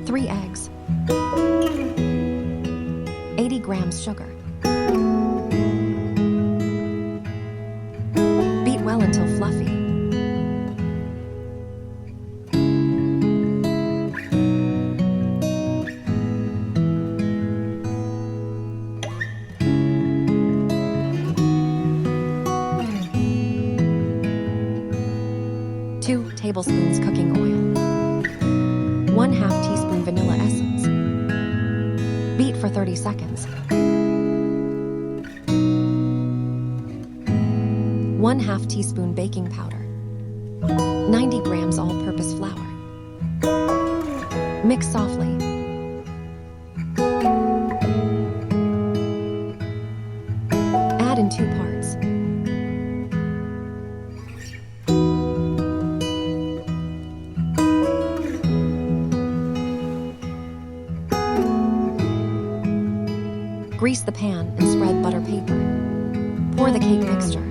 Three eggs. 80 grams sugar. Beat well until fluffy. Two tablespoons cooking oil. 1/2 teaspoon vanilla essence. Beat for 30 seconds. 1/2 teaspoon baking powder. 90 grams all-purpose flour. Mix softly. Add in 2 parts. Grease the pan and spread butter paper. Pour the cake mixture.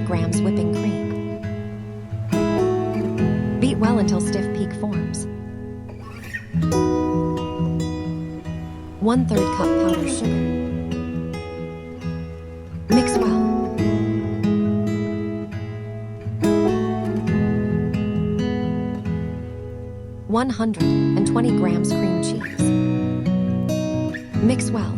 Grams whipping cream. Beat well until stiff peak forms. 1/3 cup powdered sugar. Mix well. (120 grams cream cheese. Mix well.